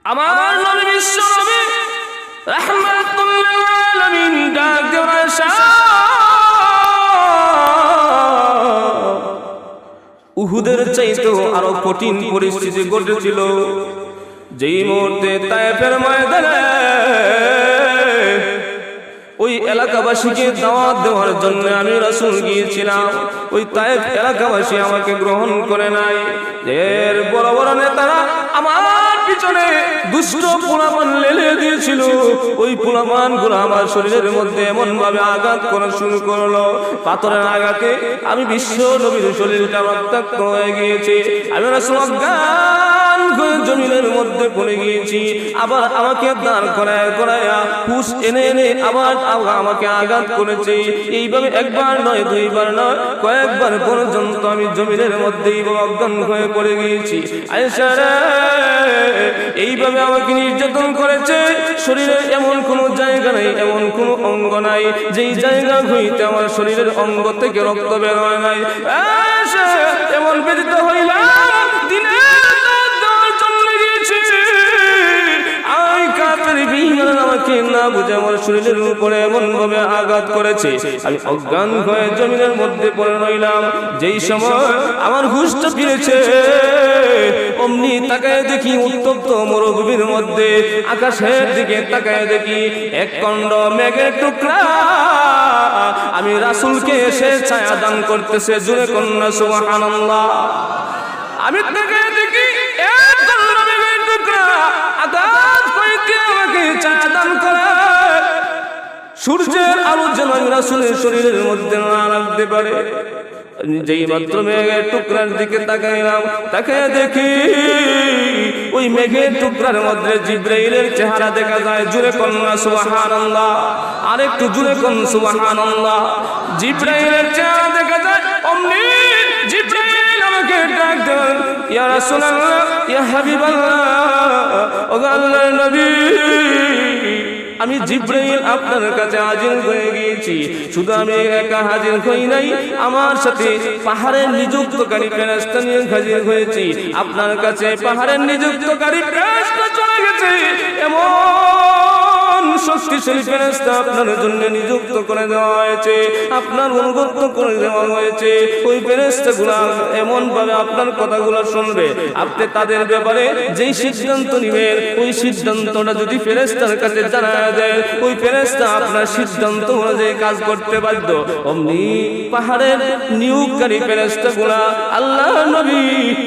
আমার নবী বিশ্ব নবী রাহমাতুল লিল আলামিন ডাক দেওয়ার উহুদের চাইতেও আরো কঠিন পরিস্থিতি ঘটেছিল। যেই মুহূর্তে তায়েফের ময়দানে ওই এলাকাবাসীকে দাওয়াত দেওয়ার জন্য আমি রাসূল গিয়েছিলাম, ওই তায়েফ এলাকাবাসী আমাকে গ্রহণ করে নাই। এর বড় বড় নেতারা আমার পিছনে দুষ্ট পোলাপান লেলে দিয়েছিল। ওই পোলাপান গুলো আমার শরীরের মধ্যে এমন ভাবে আঘাত করা শুরু করলো, পাথরের আঘাতে আমি বিশ্ব নবীর শরীরটা রক্তাক্ত হয়ে গিয়েছে। আমি রাসূল অজ্ঞান হয়ে জমিনের মধ্যে পড়ে গিয়েছি। আবার আমাকে দাঁড় করায়া হুশ এনে এনে আবার আমাকে আঘাত করেছে। এইভাবে একবার নয়, দুইবার নয়, কয়েকবার পর্যন্ত আমি জমিনের মধ্যেই অজ্ঞান হয়ে পড়ে গিয়েছি। আয়েশা রে, এইভাবে আমাকে নির্যাতন করেছে। শরীরে এমন কোনো জায়গা নাই, এমন কোনো অঙ্গ নাই যেই জায়গা হইতে আমার শরীরের অঙ্গ থেকে রক্ত বের হয় নাই। আয়েশা, এমন ব্যথিত হইলাম, দিনে আমাকে না বুঝে আমার শরীরের উপরে এমন ভাবে আঘাত করেছে, আমি অজ্ঞান হয়ে জমিনের মধ্যে পড়ে রইলাম। যেই সময় আমার হুঁশটা ফিরেছে, অমনি তাকায় দেখি উত্তপ্ত মরুভূমির মধ্যে আকাশের দিকে তাকায় দেখি এক খণ্ড মেঘের টুকরা আমি রাসূলকে এসে ছায়া দান করতেছে। জোরে কন্যা সুবহানাল্লাহ। আমি তাকায় দেখি এক খণ্ড মেঘের টুকরা আকাশ হইতে আমাকে ছায়া দান করে। সূর্যের আলো যেন রাসূলের শরীরের মধ্যে না লাগতে পারে। যেই মাত্র মেঘের টুকরার দিকে তাকাইলাম, তাকায় দেখি ওই মেঘের টুকরার মধ্যে জিবরাইলের চেহারা দেখা যায়। জোরে কন্যা সুবহানাল্লাহ। আরেকটু জোরে কোন সুবহানাল্লাহ। জিবরাইলের চেহারা দেখা যায়। অমনি জিবরাইল আমাকে ডাক দেন, ইয়া রাসূলুল্লাহ, ইয়া হাবিবাল্লাহ, ও আল্লাহর নবী, আমি জিবরাইল আপনার কাছে হাজির হয়ে গিয়েছি। শুধু আমি একা হাজির হই নাই, আমার সাথে পাহাড়ের নিযুক্তকারী ফেরেশতা নিয়ে হাজির হয়েছি। আপনার কাছে পাহাড়ের নিযুক্তকারী ফেরেশতা চলে গেছে। এমন শক্তিশালী ফেরেশতা আপনার জন্য নিযুক্ত করে দেওয়া হয়েছে, আপনার অনুগত করে দেওয়া হয়েছে। ওই ফেরেশতাগুলো এমন ভাবে আপনার কথাগুলো শুনবে, আপনি তাদের ব্যাপারে যেই সিদ্ধান্ত নেবেন, ওই সিদ্ধান্তটা যদি ফেরেশতার কাছে জানা যায়, ওই ফেরেশতা আপনার সিদ্ধান্ত অনুযায়ী কাজ করতে বাধ্য। অমনি পাহাড়ের নিয়োগকারী ফেরেশতাগুলো আল্লাহ নবী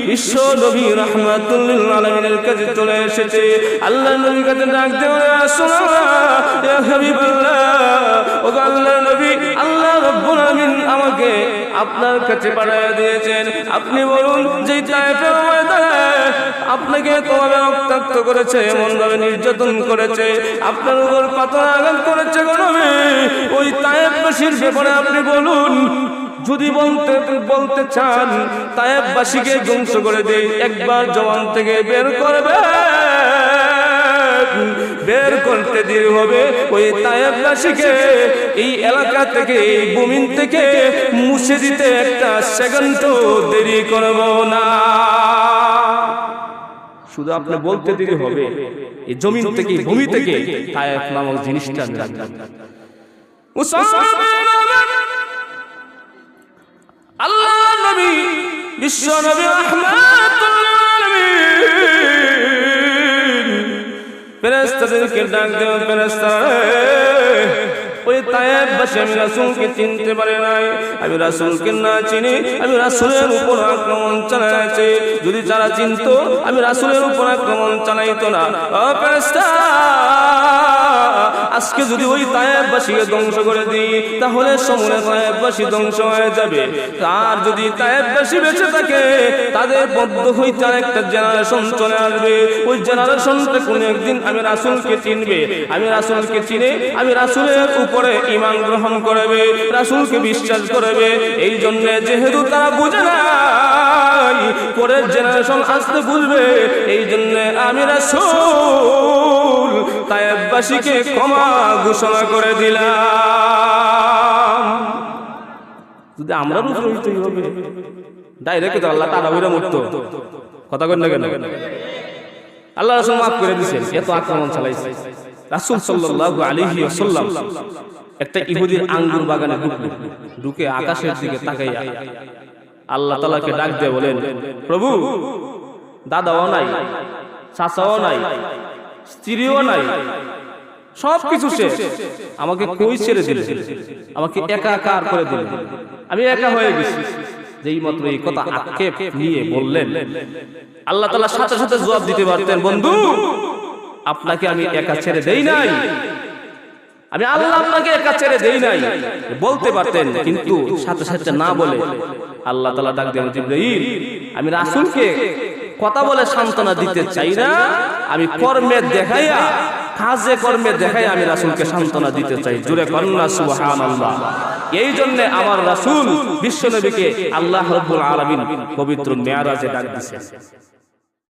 বিশ্ব নবী রাহমাতুল লিল আলামিনের কাছে চলে এসেছে। আল্লাহ নবীর কাছে ডাক দেওয়া, রাসূলুল্লাহ, ইয়া হাবিবাল্লাহ, ও আল্লাহর নবী, আল্লাহ রাব্বুল আলামিন আমাকে আপনার কাছে পাঠিয়ে দিয়েছেন। আপনি বলুন, যে তায়েফের ময়দানে আপনাকে তোমাকে রক্তাক্ত করেছে, এমন ভাবে নির্যাতন করেছে, আপনার উপর পাথর আঘাত করেছে গো নবী, ওই তায়েফবাসীর ব্যাপারে আপনি বলুন। যদি বলতে চান তায়েফবাসীকে ধ্বংস করে দেই, একবার জবান থেকে বের করবে, বের করতে দেরি হবে। ওই তায়েফবাসীকে এই এলাকা থেকে, এই ভূমি থেকে মুছে দিতে একটা সেকেন্ড দেরি করব না। শুধু আপনি বলতে দেরি হবে, এই জমিন থেকে, ভূমি থেকে তায়েফ নামক জিনিসটা রাখবেন। আল্লাহ নবী বিশ্ব নবী রাহমাতুল লিল আলামিন ফেরেশতাদেরকে ডাক দেন, ফেরেশতা, ওই তায়েফবাসী আমি রাসূলকে চিনতে পারে নাই, আমি রাসূলকে না চিনি, আমি রাসূলের উপর আক্রমণ চালাইছে। যদি যারা চিনতো, আমি রাসূলের উপর আক্রমণ চালাইতো না। ও ফেরেশতা, আজকে যদি ওই তায়েফবাসীকে ধ্বংস করে দিই, তাহলে সমূলে তায়েফবাসী ধ্বংস হয়ে যাবে। আর যদি তায়েফবাসী বেঁচে থাকে, তাদের মধ্য হইতে আরেকটা জেনারেশন চলে আসবে। ওই জেনারেশনটা কোন একদিন আমি রাসূলকে চিনবে, আমি রাসূলকে চিনে আমি রাসূলের উপরে ঈমান গ্রহণ করবে, রাসূলকে বিশ্বাস করবে। এই জন্য যেহেতু তারা বুঝে নাই, পরের জেনারেশন আসতে বুঝবে, এই জন্য আমি রাসূল তায়েফবাসীকে ক্ষমা ঘোষণা করে দিলাম। যদি আমরা রূপ হইতেই হবে, ডাইরেক্ট আল্লাহ তারা মরতো। কথা কই না কেন? আল্লাহ রাসূল মাফ করে দিয়েছেন, এত আক্রমণ চালাইছে। রাসূল সাল্লাল্লাহু আলাইহি ওয়াসাল্লাম একটা ইহুদির আঙ্গুর বাগানে ঢুকে আকাশের দিকে তাকাইয়া আল্লাহ তাআলাকে ডাক দিয়ে বলেন, প্রভু, দাদাও নাই, চাচাও নাই, স্ত্রীও নাই, সবকিছু শেষ, আমাকে কই ছেড়ে দিলেন, আমাকে একাকার করে দিলেন, আমি একা হয়ে গেছি। যেই মাত্র এই কথা আক্ষেপ নিয়ে বললেন, আল্লাহ তাআলা সাথে সাথে জবাব দিতে পারতেন, বন্ধু, আপনাকে আমি একা ছেড়ে দেই নাই, আমি আল্লাহ আপনাকে একা ছেড়ে দেই নাই বলতে পারতেন, কিন্তু সাথে সাথে না বলে আল্লাহ তাআলা ডাক দেন, জিবরাইল, আমি রাসূলকে কথা বলে সান্ত্বনা দিতে চাই না, আমি কর্মে দেখাইয়া, কাজে কর্মে দেখাইয়া আমি রাসূলকে সান্ত্বনা দিতে চাই। জোরে কন্না সুবহানাল্লাহ। এই জন্য আমার রাসূল বিশ্বনবীকে আল্লাহ রাব্বুল আলামিন পবিত্র মেরাজে ডাক দিয়েছেন।